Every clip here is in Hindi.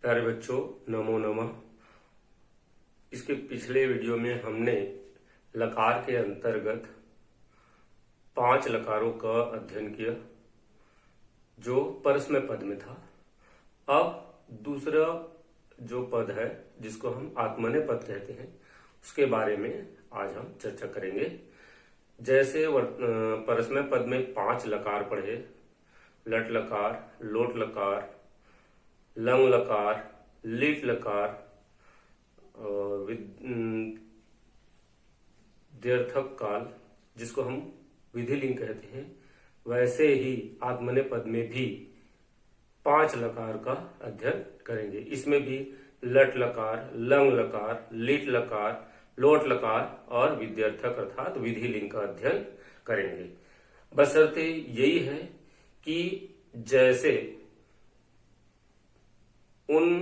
प्यारे बच्चों, नमो नमः। इसके पिछले वीडियो में हमने लकार के अंतर्गत 5 लकारों का अध्ययन किया जो परस्मय पद में था। अब दूसरा जो पद है जिसको हम आत्मनेय पद कहते हैं उसके बारे में आज हम चर्चा करेंगे। जैसे परस्मय पद में 5 लकार पढ़े, लट लकार, लोट लकार, लंग लकार, लीट लकार और विध्यर्थक काल जिसको हम विधिलिंग कहते हैं, वैसे ही आत्मनेय पद में भी 5 लकार का अध्ययन करेंगे। इसमें भी लट लकार, लंग लकार, लीट लकार, लोट लकार और विध्यर्थक अर्थात विधिलिंग का अध्ययन करेंगे। बशर्ते यही है कि जैसे उन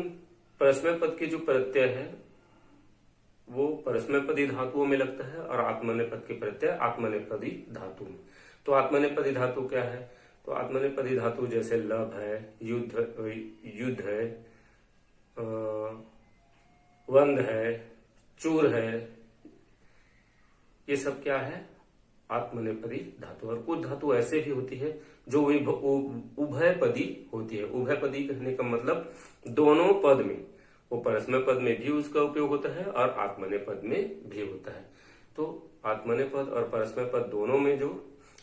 परस्मय पद के जो प्रत्यय है वो परस्मय पदी धातुओं में लगता है और आत्मनेय पद के प्रत्यय आत्मनेय पदी धातु में। तो आत्मनेय पदी धातु क्या है? तो आत्मनेय पदी धातु जैसे लब है, युद्ध है, वंद है, चूर है, ये सब क्या है? आत्मनेय पदी धातु। और कुछ धातु ऐसे भी होती है जो उभय पदी होती है। उभय पदी कहने का मतलब दोनों पद में, वो परस्मय पद में भी उसका उपयोग होता है और आत्मनेय पद में भी होता है। तो आत्मनेय पद और परस्मय पद दोनों में जो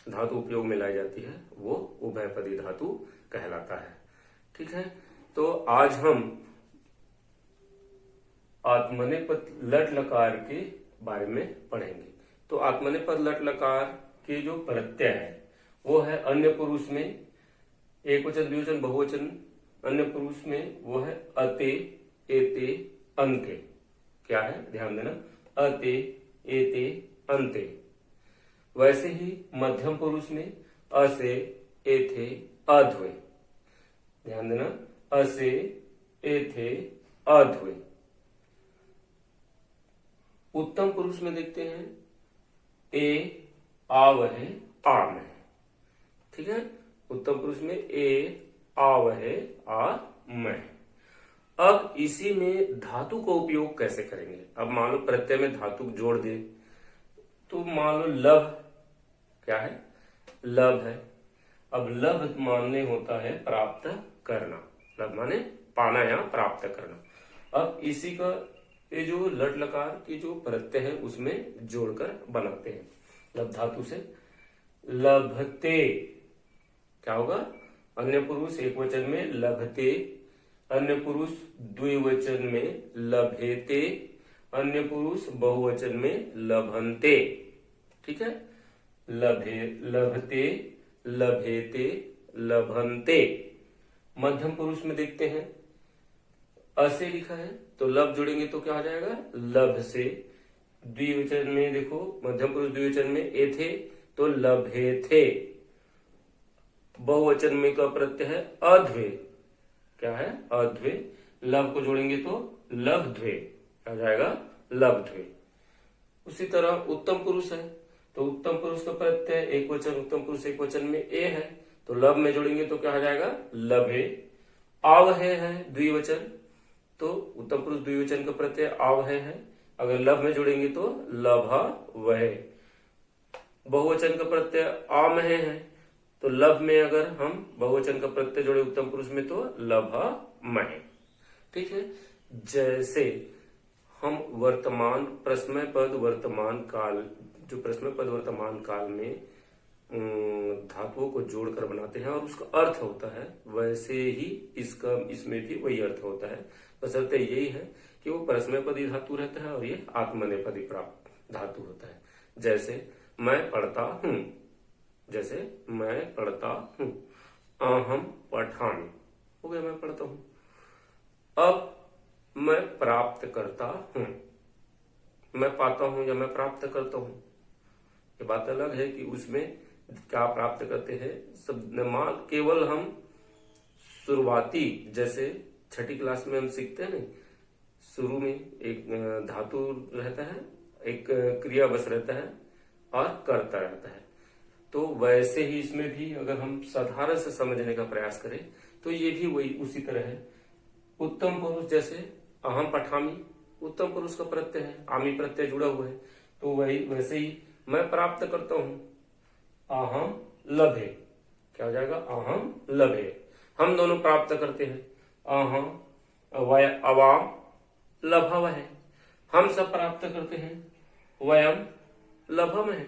धातु उपयोग में लाई जाती है वो उभय पदी धातु कहलाता है। ठीक है, तो आज हम आत्मनेय पद लट लकार के बारे में पढ़ेंगे। तो आत्मनेय पद लट लकार के जो प्रत्यय है वो है अन्य पुरुष में एक वचन, द्विवचन, बहुवचन। अन्य पुरुष में वो है अते, एते, अंते। क्या है? ध्यान देना, अते, एते, अंते। वैसे ही मध्यम पुरुष में असे, एथे, अध्वे। ध्यान देना, असे, एथे, अध्वे। उत्तम पुरुष में देखते हैं ए, आवहे, आम है। ठीक है, उत्तम पुरुष में ए, आवहे, आम है। अब इसी में धातु का उपयोग कैसे करेंगे? अब मान लो प्रत्यय में धातु जोड़ दे, तो मान लो लब, क्या है? लब है। अब लब माने होता है प्राप्त करना। लब माने पाना या प्राप्त करना। अब इसी का ये जो लट लकार की जो प्रत्यय है उसमें जोड़कर बनाते हैं लब धातु से। लभते क्या होगा? अन्य पुरुष एक वचन में लभते, अन्य पुरुष द्विवचन में लभेते, अन्य पुरुष बहुवचन में लभन्ते। ठीक है, लभते, लभेते, लभन्ते। मध्यम पुरुष में देखते हैं असे लिखा है तो लब जोड़ेंगे तो क्या हो जाएगा? लभ से। द्विवचन में देखो, मध्यम पुरुष द्विवचन में एथे तो लभेथे। बहुवचन में का प्रत्यय है अध्वे। क्या है? अध्वे। लब को जोड़ेंगे तो लब्ध्वे। क्या जाएगा? लब्ध्वे। उसी तरह उत्तम पुरुष है तो उत्तम पुरुष का प्रत्यय एक वचन, उत्तम पुरुष एक वचन में ए है तो लब में जोड़ेंगे तो क्या हो जाएगा? लभे। आवहे है द्विवचन तो उत्तम पुरुष द्विवचन का प्रत्यय आवहे है, अगर लब में जोड़ेंगे तो लभा वह। बहुवचन का प्रत्यय आमहे है तो लब में अगर हम बहुवचन का प्रत्यय जोड़े उत्तम पुरुष में तो लभा मह। ठीक है, जैसे हम वर्तमान परस्मय पद वर्तमान काल, जो परस्मय पद वर्तमान काल में धातुओं को जोड़कर बनाते हैं और उसका अर्थ होता है, वैसे ही इसमें भी वही अर्थ होता है। बशर्ते यही है कि वो परस्मय पदी धातु रहता है और ये आत्मनेय पदी प्राप्त धातु होता है। जैसे मैं पढ़ता हूं, जैसे मैं पढ़ता हूं, अहम पठामि, हो गया मैं पढ़ता हूं। अब मैं प्राप्त करता हूं, मैं पाता हूं या मैं प्राप्त करता हूं, ये बात अलग है कि उसमें क्या प्राप्त करते हैं। सब केवल हम शुरुआती, जैसे छठी क्लास में हम सीखते हैं, शुरू में एक धातु रहता है, एक क्रिया बस रहता है और कर्ता रहता है। तो वैसे ही इसमें भी अगर हम साधारण से समझने का प्रयास करें तो ये भी वही उसी तरह है। उत्तम पुरुष जैसे अहम पठामी, उत्तम पुरुष का प्रत्यय है, आमी प्रत्यय जुड़ा हुआ है, तो वही वैसे ही मैं प्राप्त करता हूं, अहम लभे, क्या हो जाएगा, अहम लभे, हम दोनों प्राप्त करते हैं, अहम अवाम लभव है, हम सब प्राप्त करते हैं, वयम लभम है।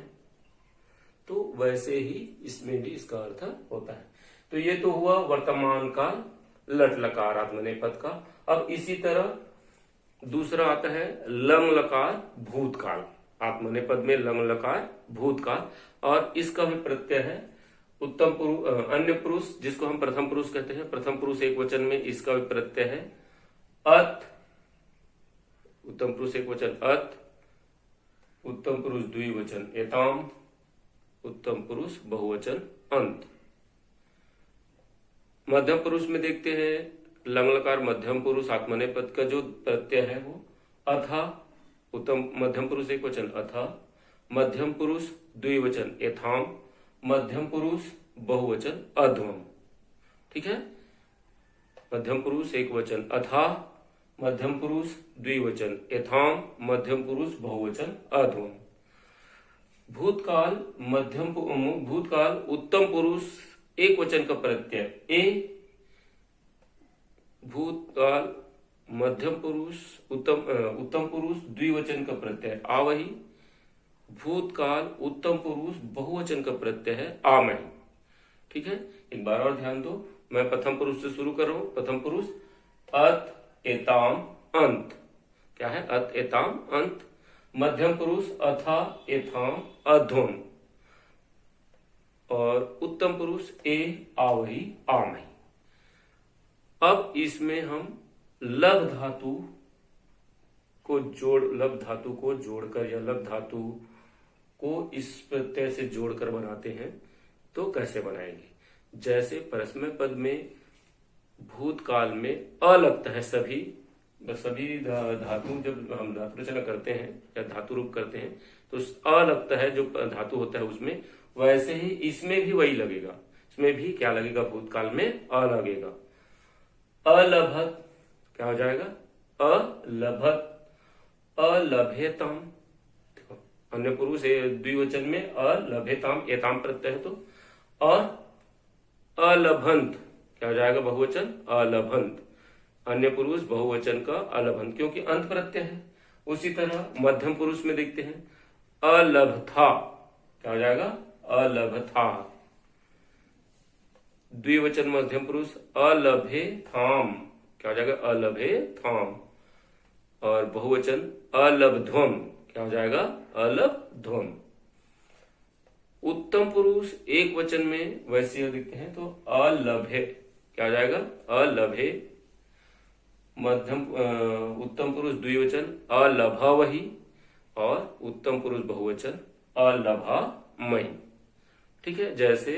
तो वैसे ही इसमें भी इसका अर्थ होता है। तो ये तो हुआ वर्तमान काल लट लकार आत्मनेपद का। अब इसी तरह दूसरा आता है लंग लकार भूतकाल, आत्मनेपद में लंग लकार भूतकाल, और इसका भी प्रत्यय है उत्तम पुरुष, अन्य पुरुष जिसको हम प्रथम पुरुष कहते हैं, प्रथम पुरुष एक वचन में इसका भी प्रत्यय है अत, उत्तम पुरुष एक वचन अत, उत्तम पुरुष द्विवचन एताम, उत्तम पुरुष बहुवचन अंत। मध्यम पुरुष में देखते हैं लंग लकार मध्यम पुरुष आत्मनेपद का जो प्रत्यय है वो अथा, उत्तम मध्यम पुरुष एक वचन अथा, मध्यम पुरुष द्विवचन एथाम, मध्यम पुरुष बहुवचन अध्वम। ठीक है, मध्यम पुरुष एक वचन अथा, मध्यम पुरुष द्विवचन एथाम, मध्यम पुरुष बहुवचन अध्वम। भूतकाल भूतकाल उत्तम पुरुष एक वचन का प्रत्यय ए, भूतकाल मध्यम पुरुष उत्तम पुरुष द्विवचन का प्रत्यय आवही, भूतकाल उत्तम पुरुष बहुवचन का प्रत्यय है आमहि। ठीक है, एक बार और ध्यान दो, मैं प्रथम पुरुष से शुरू कर रहा हूं। प्रथम पुरुष अत एताम अंत, क्या है, अत एताम अंत। मध्यम पुरुष अथा एथाम अध्वम, और उत्तम पुरुष ए आवही आमहि। अब इसमें हम लभ धातु को जोड़कर या लभ धातु को इस प्रत्यय से जोड़कर बनाते हैं। तो कैसे बनाएंगे, जैसे परस्मै पद में भूतकाल में अ लगता है, सभी धातु, जब हम धातु रचना करते हैं या धातु रूप करते हैं तो अ लगता है, जो धातु होता है उसमें, वैसे ही इसमें भी वही लगेगा। इसमें भी क्या लगेगा, भूतकाल में अ लगेगा। अलभत क्या हो जाएगा, अलभत, अलभेताम, देखो अन्य पुरुष द्विवचन में अलभेताम एताम प्रत्यय है, तो और अलभंत क्या हो जाएगा, बहुवचन अलभंत, अन्य पुरुष बहुवचन का अलभंत, क्योंकि अंत प्रत्यय है। उसी तरह मध्यम पुरुष में देखते हैं अलभथा, क्या हो जाएगा, अलभथा। द्विवचन मध्यम पुरुष अलभे थाम, क्या हो जाएगा, अलभे थाम। और बहुवचन अलभध्वम, क्या हो जाएगा, अलभध्वम। उत्तम पुरुष एक वचन में वैसे देखते हैं तो अलभे, क्या हो जाएगा, अलभे। मध्यम उत्तम पुरुष द्विवचन अलभवहि, और उत्तम पुरुष बहुवचन अलभामहि। ठीक है, जैसे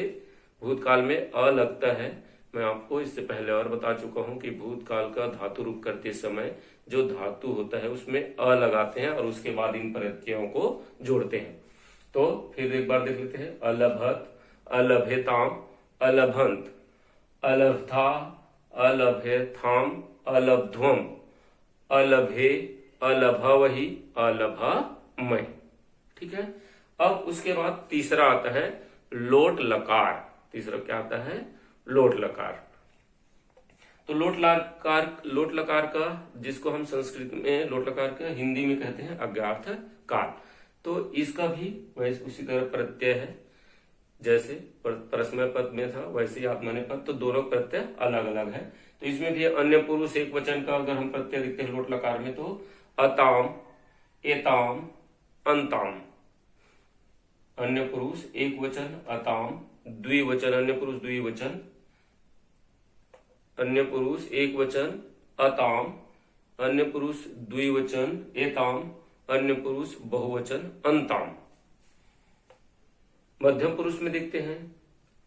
भूतकाल में अ लगता है, मैं आपको इससे पहले और बता चुका हूं कि भूतकाल का धातु रूप करते समय जो धातु होता है उसमें अ लगाते हैं और उसके बाद इन प्रत्ययों को जोड़ते हैं। तो फिर एक बार देख लेते हैं, अलभत, अलभेताम, अलभंत, अलभथा, अलभेथाम, अलभध्वम, अलभे, अलभवहि, अलभामहि। ठीक है, अब उसके बाद तीसरा आता है लोट लकार। तीसरा क्या आता है, लोट लकार। तो लोट लकार का, जिसको हम संस्कृत में लोट लकार का हिंदी में कहते हैं अज्ञार्थ काल, तो इसका भी वैसे उसी तरह प्रत्यय है, जैसे परस्मै पद में था वैसे ही आत्मनेपद, तो दोनों प्रत्यय अलग अलग है। तो इसमें भी अन्य पुरुष एक वचन का अगर हम प्रत्यय देखते हैं लोट लकार में, तो अताम, एताम, अंताम। अन्य पुरुष एक वचन अताम, द्विवचन अन्य पुरुष द्विवचन, अन्य पुरुष एक वचन अताम, अन्य पुरुष द्विवचन एताम, अन्य पुरुष बहुवचन अंताम। मध्यम पुरुष में देखते हैं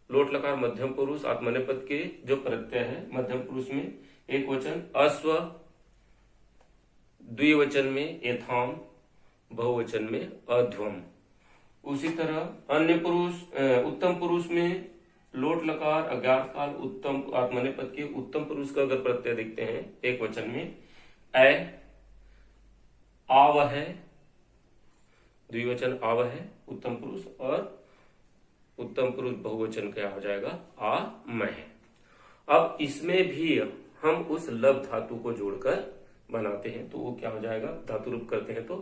लोट लकार मध्यम पुरुष आत्मनेपद के जो प्रत्यय है, मध्यम पुरुष में एक वचन अश्व, द्विवचन में एथाम, बहुवचन में अध्वम। उसी तरह अन्य पुरुष उत्तम पुरुष में लोट लकार अज्ञात काल उत्तम आत्मनेपद के उत्तम पुरुष का अगर प्रत्यय देखते हैं एक वचन में अ, आवह, द्विवचन आवह उत्तम पुरुष, और उत्तम पुरुष बहुवचन क्या हो जाएगा आमह। अब इसमें भी हम उस लब धातु को जोड़कर बनाते हैं तो वो क्या हो जाएगा, धातु रूप करते हैं तो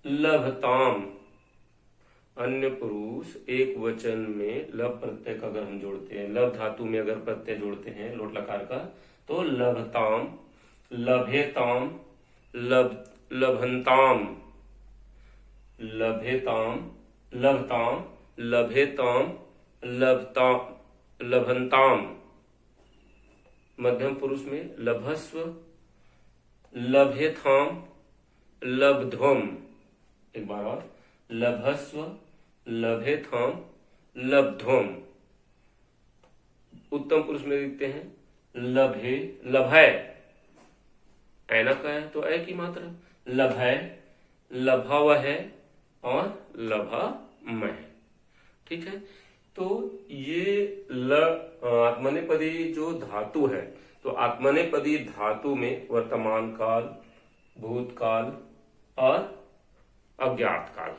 लभताम, अन्य पुरुष एक वचन में लब प्रत्यय का अगर हम जोड़ते हैं, लब धातु में अगर प्रत्यय जोड़ते हैं लोट लकार का तो लभताम, लभेताम, लभंताम, लभेताम, लभताम, लभेताम, लभंताम। मध्यम पुरुष में लभस्व, लभेथाम, लब्ध्वम। एक बार और, लभस्व, लभेथाम, लब्ध्वम। उत्तम पुरुष में देखते हैं लभे, लभय, ऐना का है तो ऐ की मात्रा, लभय, लभावह और लभामह। ठीक है, तो ये आत्मनेपदी जो धातु है, तो आत्मनेपदी धातु में वर्तमान काल, भूतकाल और अज्ञात काल,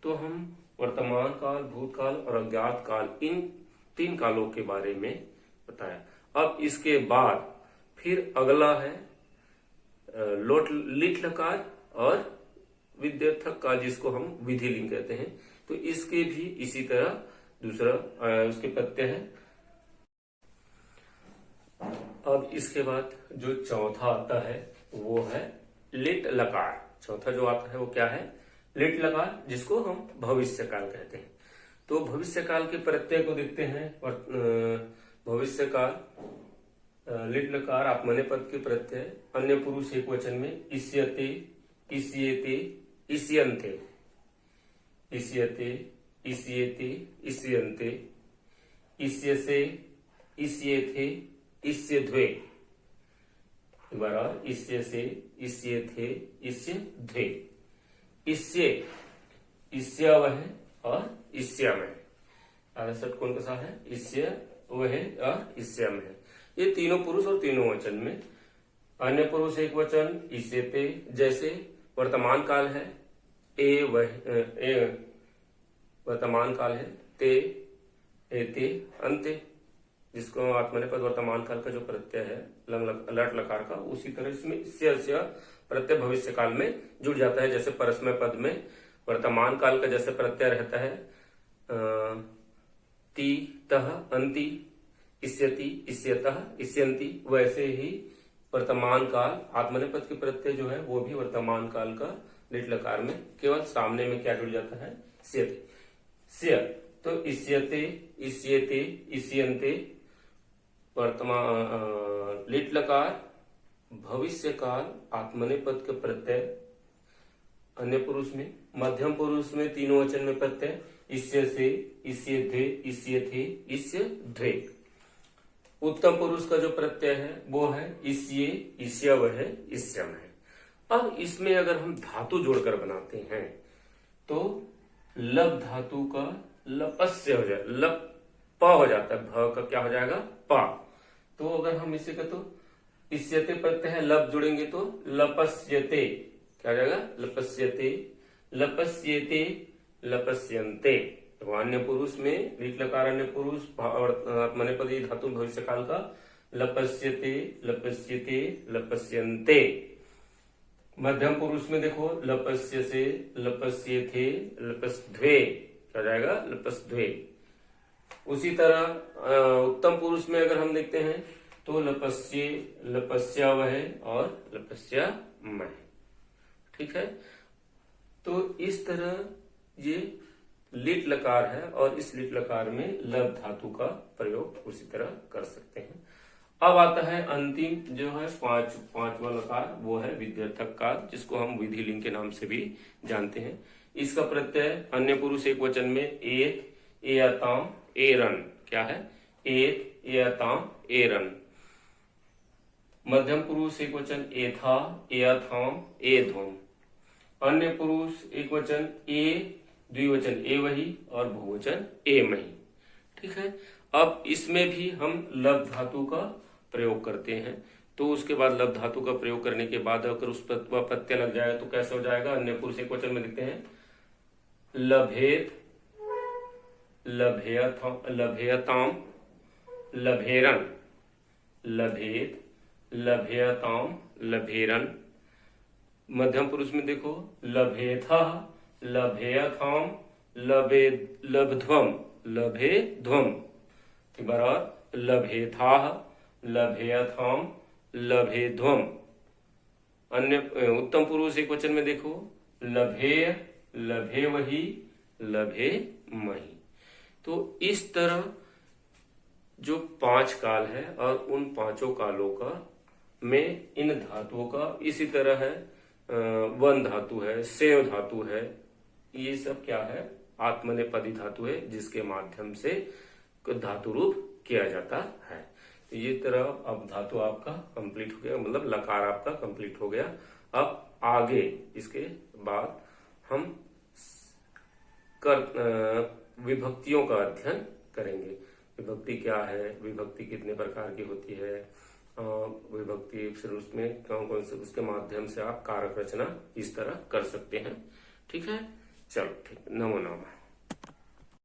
तो हम वर्तमान काल, भूतकाल और अज्ञात काल इन 3 कालों के बारे में बताया। अब इसके बाद फिर अगला है लिट लकार और विद्यार्थक काल, जिसको हम विधि लिंग कहते हैं। तो इसके भी इसी तरह दूसरा उसके प्रत्यय है। अब इसके बाद जो चौथा आता है वो है लिट लकार। चौथा जो आता है वो क्या है, लिट लकार, जिसको हम भविष्य काल कहते हैं। तो भविष्य काल के प्रत्यय को देखते हैं। भविष्य काल लिट लकार आत्मनेपद के प्रत्यय, अन्य पुरुष एक वचन में इष्यते, इष्येते, इष्यन्ते, इष्यते, इष्येते, इष्यन्ते, इष्यसे, इष्येथे, इष्यध्वे। एक बार और, इष्यसे, इष्येथे, इष्यध्वे। इष्य, इष्यवह और इष्यमह। आधा षटकोण का सा है, इष्यवह और इष्यमह। ये तीनों पुरुष और तीनों वचन में। अन्य पुरुष एक वचन इष्यते, जैसे वर्तमान काल है ए वह, वर्तमान काल है ते, एते, अंते, जिसको आत्मनेपद वर्तमान काल का जो प्रत्यय है लट लकार का, उसी तरह इसमें इष्य प्रत्यय भविष्य काल में जुड़ जाता है। जैसे परस्मय पद में वर्तमान काल का जैसे प्रत्यय रहता है ती, तह, अंति, इष्यति, इष्यतः, इष्यन्ति, वैसे ही वर्तमान काल आत्मनेपद के प्रत्यय जो है वो भी वर्तमान काल का लिट लकार में केवल सामने में क्या जुड़ जाता है, स्यते, स्य। तो इष्यते, इष्येते, इष्यन्ते वर्तमान लिट लकार भविष्य काल आत्मनेपद के प्रत्यय अन्य पुरुष में। मध्यम पुरुष में तीनों वचन में प्रत्यय इष्य से, इष्यध्वे, इष्यथे, इष्यध्वे। उत्तम पुरुष का जो प्रत्यय है वो है इष्ये, इष्यवह, इष्यमह। अब इसमें अगर हम धातु जोड़कर बनाते हैं तो लब धातु का लपस्य हो जाए, लप प हो जाता है, भ का क्या हो जाएगा, पा। तो अगर हम इसे कहते तो इष्यते प्रत्यय है, लब जुड़ेंगे तो लपस्यते, क्या हो जाएगा, लपस्यते, लपस्येते, लपस्यन्ते। तो अन्य पुरुष में लिट लकार अन्य पुरुष आत्मनेपदी धातु भविष्य काल का लपस्यते, लपस्यते, लपस्यन्ते। मध्यम पुरुष में देखो लपस्य से, लपस्येथे, लपस्ध्वे, क्या जाएगा, लपस्ध्वे। उसी तरह उत्तम पुरुष में अगर हम देखते हैं तो लपस्ये, लपस्यावह और लपस्यामह। ठीक है, तो इस तरह ये लिट लकार है और इस लिट लकार में लब धातु का प्रयोग उसी तरह कर सकते हैं। अब आता है अंतिम जो है पांचवा लकार, वो है विद्यार्थक काल, जिसको हम विधि लिंग के नाम से भी जानते हैं। इसका प्रत्यय अन्य पुरुष एक वचन में एत, एयताम, एरन, क्या है, एत, एयताम, एरन। मध्यम पुरुष एक वचन एथा, एयथाम, एध्वम। अन्य पुरुष एक वचन ए, द्विवचन एवही और बहुवचन एमही। ठीक है। अब इसमें भी हम लभ धातु का प्रयोग करते हैं। तो उसके बाद लभ धातु का प्रयोग करने के बाद अगर उस पर प्रत्यय लग जाएगा तो कैसे हो जाएगा? अन्य पुरुष एकवचन में लिखते हैं लभेत, लभेयताम, लभेरन, लभेत, लभेयताम, लभेरन। मध्यम पुरुष में देखो लभेथः, लभेयथाम, लभध्वम, लभेध्वम। एक बार और लभेथाः, लभेयथाम, लभेध्वम। अन्य उत्तम पुरुष एक वचन में देखो लभेय, लभेवहि, लभेमहि। तो इस तरह जो 5 काल है और उन 5 कालों का में इन धातुओं का इसी तरह है। वन धातु है, सेव धातु है, ये सब क्या है? आत्मनेपदी धातु है जिसके माध्यम से धातु रूप किया जाता है। तो ये तरह अब धातु आपका कंप्लीट हो गया, मतलब लकार आपका कंप्लीट हो गया। अब आगे इसके बाद हम विभक्तियों का अध्ययन करेंगे। विभक्ति क्या है, विभक्ति कितने प्रकार की होती है, विभक्ति फिर उसमें कौन कौन से उसके माध्यम से आप कारक रचना इस तरह कर सकते हैं। ठीक है, चलो ठीक, नमो नमः।